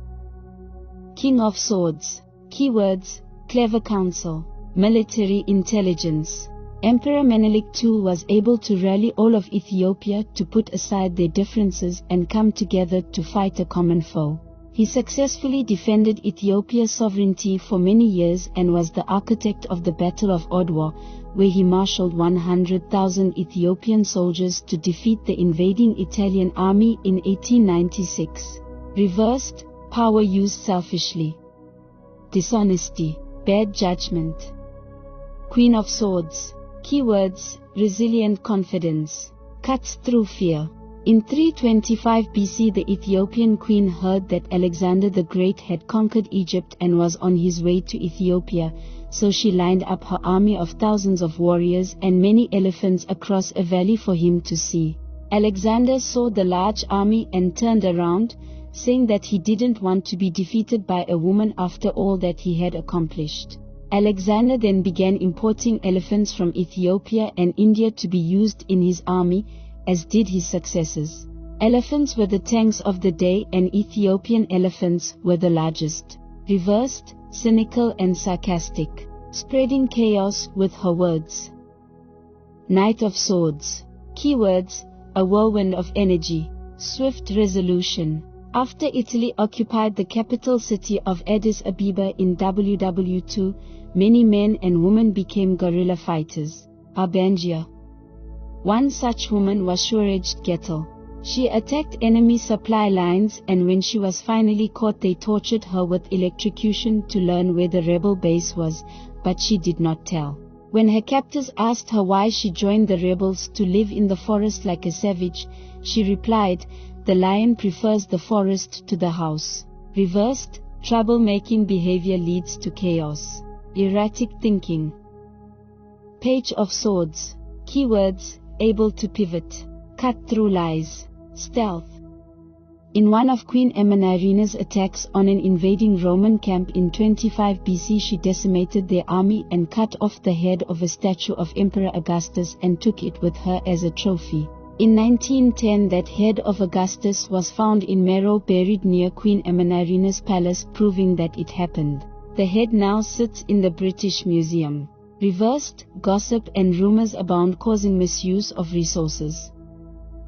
King of Swords. Keywords: clever counsel, military intelligence. Emperor Menelik II was able to rally all of Ethiopia to put aside their differences and come together to fight a common foe. He successfully defended Ethiopia's sovereignty for many years and was the architect of the Battle of Ottawa, where he marshaled 100,000 Ethiopian soldiers to defeat the invading Italian army in 1896. Reversed, power used selfishly, dishonesty, bad judgment. Queen of Swords. Keywords: resilient confidence, cuts through fear. In 325 BC the Ethiopian queen heard that Alexander the Great had conquered Egypt and was on his way to Ethiopia, so she lined up her army of thousands of warriors and many elephants across a valley for him to see. Alexander saw the large army and turned around, saying that he didn't want to be defeated by a woman after all that he had accomplished. Alexander then began importing elephants from Ethiopia and India to be used in his army, as did his successors. Elephants were the tanks of the day and Ethiopian elephants were the largest. Reversed, cynical and sarcastic, spreading chaos with her words. Knight of Swords. Keywords: a whirlwind of energy, swift resolution, After Italy occupied the capital city of Addis Ababa in WW2, many men and women became guerrilla fighters. Abangia. One such woman was Shuraj Gettel. She attacked enemy supply lines, and when she was finally caught, they tortured her with electrocution to learn where the rebel base was, but she did not tell. When her captors asked her why she joined the rebels to live in the forest like a savage, she replied, "The lion prefers the forest to the house." Reversed, troublemaking behavior leads to chaos. Erratic thinking. Page of Swords. Keywords: able to pivot, cut through lies, stealth. In one of Queen Emanerina's attacks on an invading Roman camp in 25 BC, she decimated their army and cut off the head of a statue of Emperor Augustus and took it with her as a trophy. In 1910, that head of Augustus was found in Mero, buried near Queen Emanerina's palace, proving that it happened. The head now sits in the British Museum. Reversed, gossip and rumors abound, causing misuse of resources.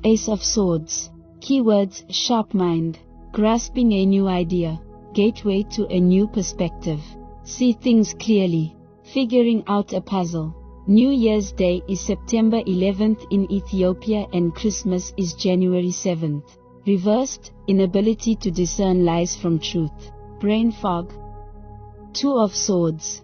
Ace of Swords. Keywords: sharp mind, grasping a new idea, gateway to a new perspective, see things clearly, figuring out a puzzle. New Year's Day is September 11th in Ethiopia and Christmas is January 7th. Reversed, inability to discern lies from truth, brain fog. Two of Swords.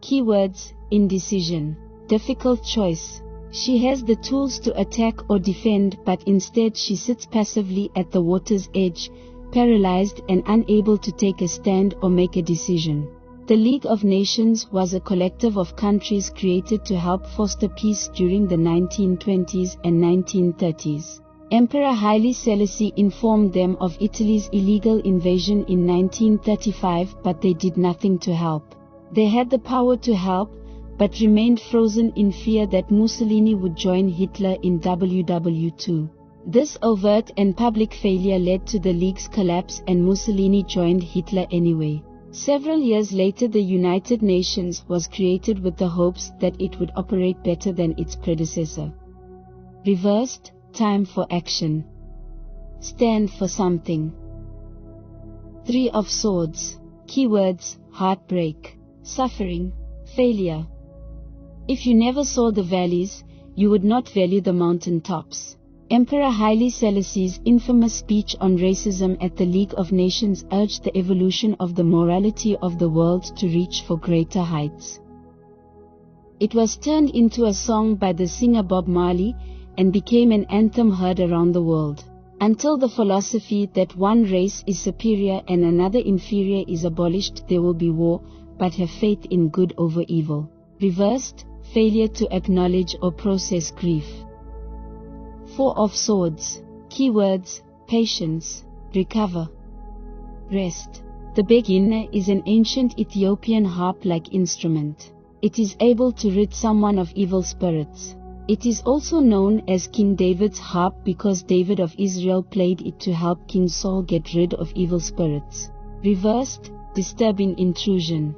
Keywords: indecision, difficult choice. She has the tools to attack or defend, but instead she sits passively at the water's edge, paralyzed and unable to take a stand or make a decision. The League of Nations was a collective of countries created to help foster peace during the 1920s and 1930s. Emperor Haile Selassie informed them of Italy's illegal invasion in 1935, but they did nothing to help. They had the power to help, but remained frozen in fear that Mussolini would join Hitler in WW2. This overt and public failure led to the League's collapse, and Mussolini joined Hitler anyway. Several years later, the United Nations was created with the hopes that it would operate better than its predecessor. Reversed, time for action. Stand for something. Three of Swords. Keywords: heartbreak, suffering, failure. If you never saw the valleys, you would not value the mountain tops. Emperor Haile Selassie's infamous speech on racism at the League of Nations urged the evolution of the morality of the world to reach for greater heights. It was turned into a song by the singer Bob Marley and became an anthem heard around the world. Until the philosophy that one race is superior and another inferior is abolished, there will be war, but have faith in good over evil. Reversed, failure to acknowledge or process grief. Four of Swords. Keywords: patience, recover, rest. The begina is an ancient Ethiopian harp-like instrument. It is able to rid someone of evil spirits. It is also known as King David's harp because David of Israel played it to help King Saul get rid of evil spirits. Reversed, disturbing intrusion.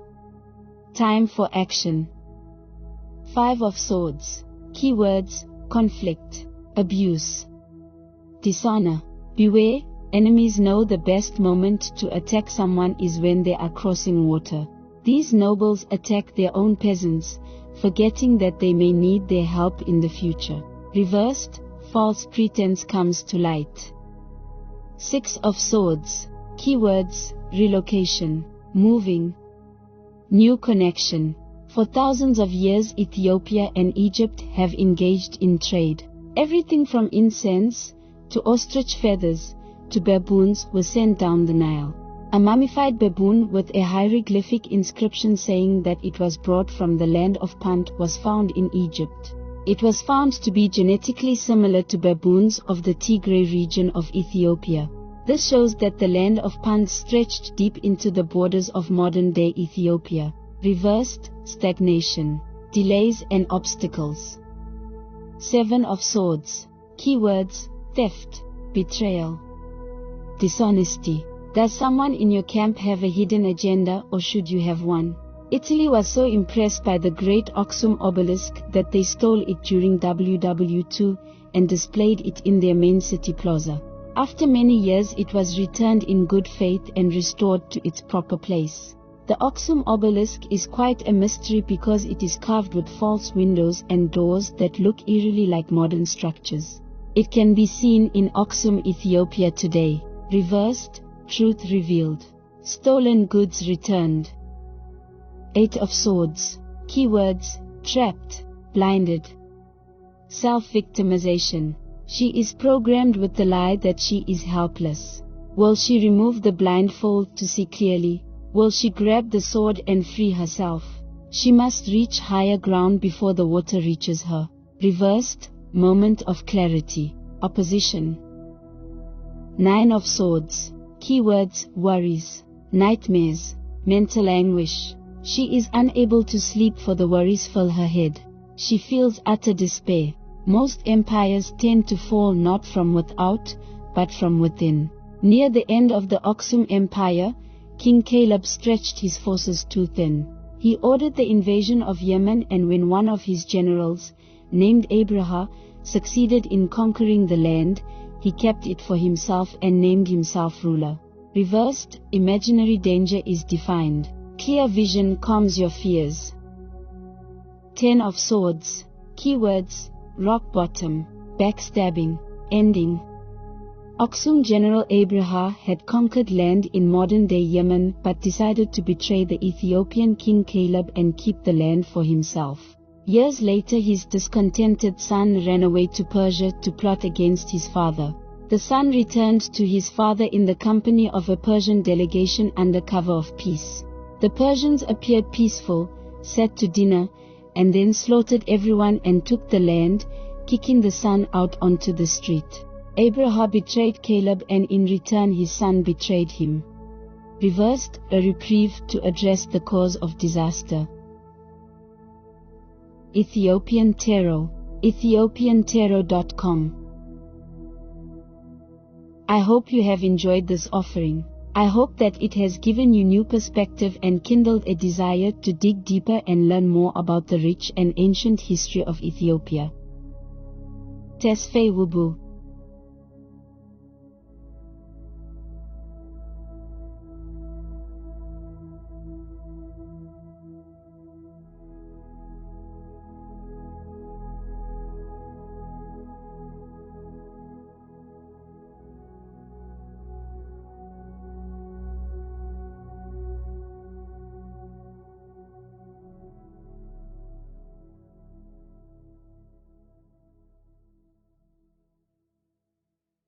Time for action. Five of Swords. Keywords: conflict, abuse, dishonor. Beware, enemies know the best moment to attack someone is when they are crossing water. These nobles attack their own peasants, forgetting that they may need their help in the future. Reversed, false pretense comes to light. Six of Swords. Keywords: relocation, moving, new connection. For thousands of years, Ethiopia and Egypt have engaged in trade. Everything from incense to ostrich feathers to baboons was sent down the Nile. A mummified baboon with a hieroglyphic inscription saying that it was brought from the land of Punt was found in Egypt. It was found to be genetically similar to baboons of the Tigray region of Ethiopia. This shows that the land of Punt stretched deep into the borders of modern-day Ethiopia. Reversed, stagnation, delays and obstacles. Seven of Swords. Keywords: theft, betrayal, dishonesty. Does someone in your camp have a hidden agenda, or should you have one? Italy was so impressed by the great Aksum obelisk that they stole it during WW2 and displayed it in their main city plaza. After many years it was returned in good faith and restored to its proper place. The Aksum obelisk is quite a mystery because it is carved with false windows and doors that look eerily like modern structures. It can be seen in Aksum, Ethiopia today. Reversed, truth revealed. Stolen goods returned. 8 of Swords. Keywords: trapped, blinded. Self-victimization. She is programmed with the lie that she is helpless. Will she remove the blindfold to see clearly? Will she grab the sword and free herself? She must reach higher ground before the water reaches her. Reversed, moment of clarity. Opposition. 9 of Swords. Keywords: worries, nightmares, mental anguish. She is unable to sleep for the worries fill her head. She feels utter despair. Most empires tend to fall not from without, but from within. Near the end of the Aksum Empire, King Caleb stretched his forces too thin. He ordered the invasion of Yemen, and when one of his generals, named Abraham, succeeded in conquering the land, he kept it for himself and named himself ruler. Reversed, imaginary danger is defined. Clear vision calms your fears. 10 of Swords. Keywords: rock bottom, backstabbing, ending. Aksum general Abraham had conquered land in modern-day Yemen but decided to betray the Ethiopian king Caleb and keep the land for himself. Years later his discontented son ran away to Persia to plot against his father. The son returned to his father in the company of a Persian delegation under cover of peace. The Persians appeared peaceful, sat to dinner, and then slaughtered everyone and took the land, kicking the son out onto the street. Abraham betrayed Caleb, and in return his son betrayed him. Reversed, a reprieve to address the cause of disaster. Ethiopian Tarot. EthiopianTarot.com. I hope you have enjoyed this offering. I hope that it has given you new perspective and kindled a desire to dig deeper and learn more about the rich and ancient history of Ethiopia. Tesfaye Wubu.